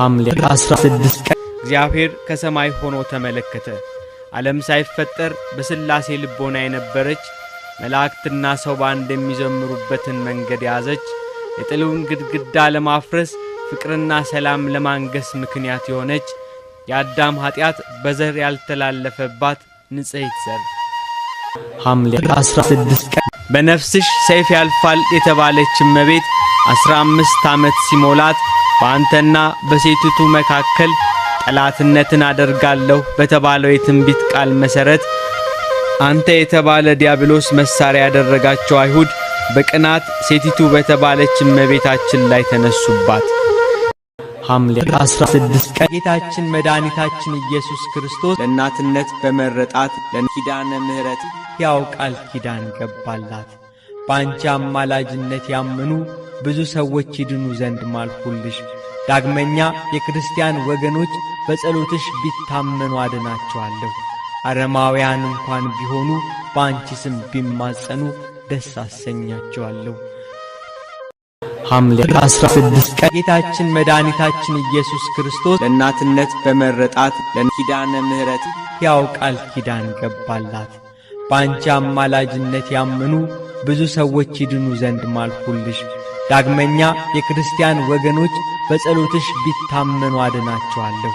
ሐምሌ 16 ቀን እግዚአብሔር ከሰማይ ሆኖ ተመለከተ። ዓለም ሳይፈጠር በሥላሴ ልቦና የነበረች መላእክትና ሰው ባንድ የሚዘምሩበትን መንገድ ያዘች። የጥሉን ግድግዳ ለማፍረስ ፍቅርና ሰላም ለማንገስ ምክንያት የሆነች የአዳም ኃጢአት በዘር ያልተላለፈባት ንጽሕት ዘር ሐምሌ 16 ቀን በነፍስሽ ሰይፍ ያልፋል የተባለች እመቤት 15 ዓመት ሲሞላት በአንተና በሴቲቱ መካከል ጠላትነትን አደርጋለሁ በተባለው የትንቢት ቃል መሠረት አንተ የተባለ ዲያብሎስ መሳሪያ ያደረጋቸው አይሁድ በቅናት ሴቲቱ በተባለች እመቤታችን ላይ ተነሱባት። ሐምሌ 16 ቀን ጌታችን መድኃኒታችን ኢየሱስ ክርስቶስ ለእናትነት በመረጣት ለኪዳነ ምሕረት ያው ቃል ኪዳን ገባላት። በአንቺ አማላጅነት ያመኑ ብዙ ሰዎች ይድኑ ዘንድ ማልኩልሽ። ዳግመኛ የክርስቲያን ወገኖች በጸሎትሽ ቢታመኑ አድናቸዋለሁ። አረማውያን እንኳን ቢሆኑ በአንቺ ስም ቢማጸኑ ደስ አሰኛቸዋለሁ። ሐምሌ 16 ቀን ጌታችን መድኃኒታችን ኢየሱስ ክርስቶስ ለእናትነት በመረጣት ለኪዳነ ምሕረት ያው ቃል ኪዳን ገባላት። በአንቺ አማላጅነት ያመኑ ብዙ ሰዎች ይድኑ ዘንድ ማልኩልሽ። ዳግመኛ የክርስቲያን ወገኖች በጸሎትሽ ቢታመኑ አድናቸዋለሁ።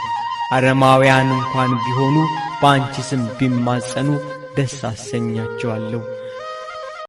አረማውያን እንኳን ቢሆኑ በአንቺ ስም ቢማጸኑ ደስ አሰኛቸዋለሁ።